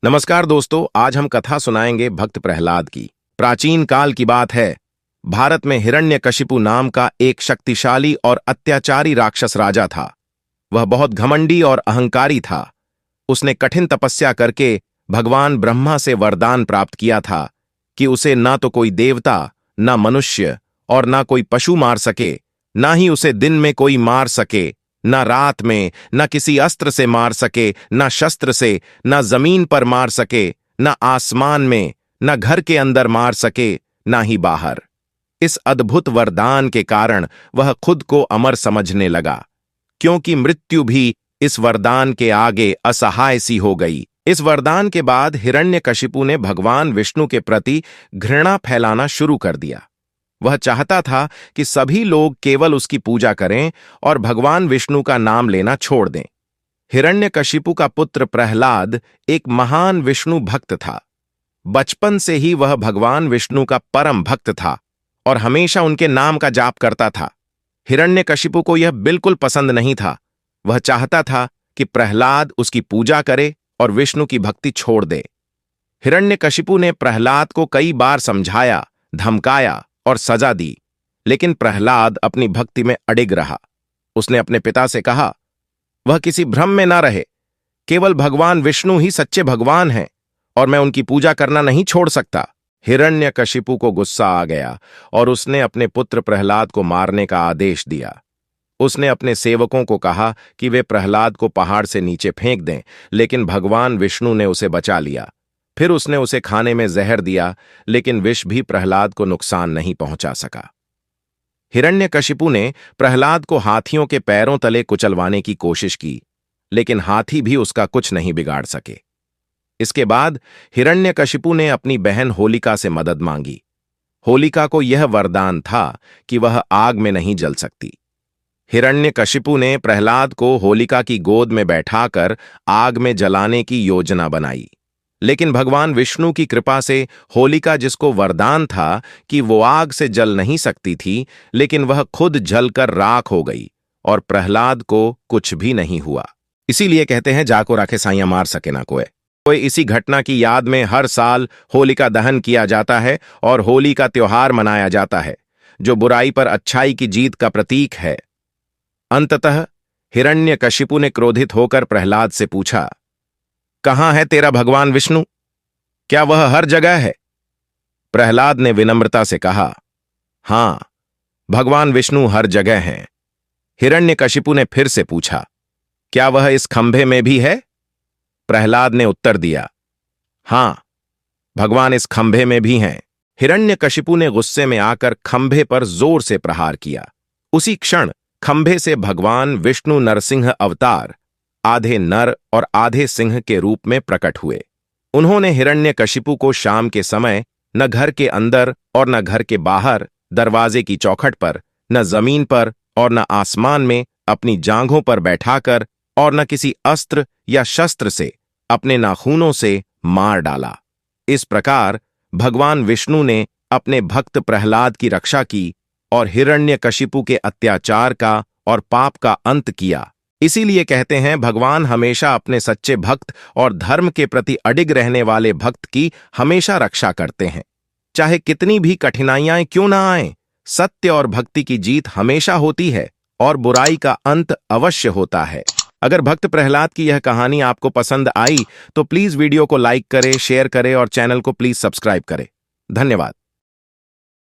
नमस्कार दोस्तों, आज हम कथा सुनाएंगे भक्त प्रहलाद की। प्राचीन काल की बात है। भारत में हिरण्यकशिपु नाम का एक शक्तिशाली और अत्याचारी राक्षस राजा था। वह बहुत घमंडी और अहंकारी था। उसने कठिन तपस्या करके भगवान ब्रह्मा से वरदान प्राप्त किया था कि उसे ना तो कोई देवता, ना मनुष्य और ना कोई पशु मार सके, ना ही उसे दिन में कोई मार सके, ना रात में, ना किसी अस्त्र से मार सके, ना शस्त्र से, ना जमीन पर मार सके, ना आसमान में, ना घर के अंदर मार सके, ना ही बाहर। इस अद्भुत वरदान के कारण वह खुद को अमर समझने लगा, क्योंकि मृत्यु भी इस वरदान के आगे असहाय सी हो गई। इस वरदान के बाद हिरण्यकशिपु ने भगवान विष्णु के प्रति घृणा फैलाना शुरू कर दिया। वह चाहता था कि सभी लोग केवल उसकी पूजा करें और भगवान विष्णु का नाम लेना छोड़ दें। हिरण्यकशिपु का पुत्र प्रहलाद एक महान विष्णु भक्त था। बचपन से ही वह भगवान विष्णु का परम भक्त था और हमेशा उनके नाम का जाप करता था। हिरण्यकशिपु को यह बिल्कुल पसंद नहीं था। वह चाहता था कि प्रहलाद उसकी पूजा करे और विष्णु की भक्ति छोड़ दे। हिरण्यकशिपु ने प्रहलाद को कई बार समझाया, धमकाया और सजा दी, लेकिन प्रहलाद अपनी भक्ति में अडिग रहा। उसने अपने पिता से कहा, वह किसी भ्रम में ना रहे। केवल भगवान विष्णु ही सच्चे भगवान हैं और मैं उनकी पूजा करना नहीं छोड़ सकता। हिरण्यकशिपु को गुस्सा आ गया और उसने अपने पुत्र प्रहलाद को मारने का आदेश दिया। उसने अपने सेवकों को कहा कि वे प्रहलाद को पहाड़ से नीचे फेंक दें, लेकिन भगवान विष्णु ने उसे बचा लिया। फिर उसने उसे खाने में जहर दिया, लेकिन विष भी प्रहलाद को नुकसान नहीं पहुंचा सका। हिरण्यकशिपु ने प्रहलाद को हाथियों के पैरों तले कुचलवाने की कोशिश की, लेकिन हाथी भी उसका कुछ नहीं बिगाड़ सके। इसके बाद हिरण्यकशिपु ने अपनी बहन होलिका से मदद मांगी। होलिका को यह वरदान था कि वह आग में नहीं जल सकती। हिरण्यकशिपु ने प्रहलाद को होलिका की गोद में बैठाकर आग में जलाने की योजना बनाई, लेकिन भगवान विष्णु की कृपा से होलिका, जिसको वरदान था कि वो आग से जल नहीं सकती थी, लेकिन वह खुद जलकर राख हो गई और प्रहलाद को कुछ भी नहीं हुआ। इसीलिए कहते हैं, जाको राखे साइयां मार सके ना कोई। इसी घटना की याद में हर साल होलिका दहन किया जाता है और होली का त्योहार मनाया जाता है, जो बुराई पर अच्छाई की जीत का प्रतीक है। अंततः हिरण्यकशिपु ने क्रोधित होकर प्रहलाद से पूछा, कहां है तेरा भगवान विष्णु? क्या वह हर जगह है? प्रहलाद ने विनम्रता से कहा, हां, भगवान विष्णु हर जगह हैं। हिरण्यकशिपु ने फिर से पूछा, क्या वह इस खंभे में भी है? प्रहलाद ने उत्तर दिया, हां, भगवान इस खंभे में भी हैं। हिरण्यकशिपु ने गुस्से में आकर खंभे पर जोर से प्रहार किया। उसी क्षण खंभे से भगवान विष्णु नरसिंह अवतार, आधे नर और आधे सिंह के रूप में प्रकट हुए। उन्होंने हिरण्यकशिपु को शाम के समय न घर के अंदर और न घर के बाहर, दरवाजे की चौखट पर, न जमीन पर और न आसमान में अपनी जांघों पर बैठाकर और न किसी अस्त्र या शस्त्र से अपने नाखूनों से मार डाला। इस प्रकार भगवान विष्णु ने अपने भक्त प्रहलाद की रक्षा की और हिरण्यकशिपु के अत्याचार का और पाप का अंत किया। इसीलिए कहते हैं, भगवान हमेशा अपने सच्चे भक्त और धर्म के प्रति अडिग रहने वाले भक्त की हमेशा रक्षा करते हैं। चाहे कितनी भी कठिनाइयां क्यों ना आएं, सत्य और भक्ति की जीत हमेशा होती है और बुराई का अंत अवश्य होता है। अगर भक्त प्रहलाद की यह कहानी आपको पसंद आई तो प्लीज वीडियो को लाइक करें, शेयर करें और चैनल को प्लीज सब्सक्राइब करें। धन्यवाद।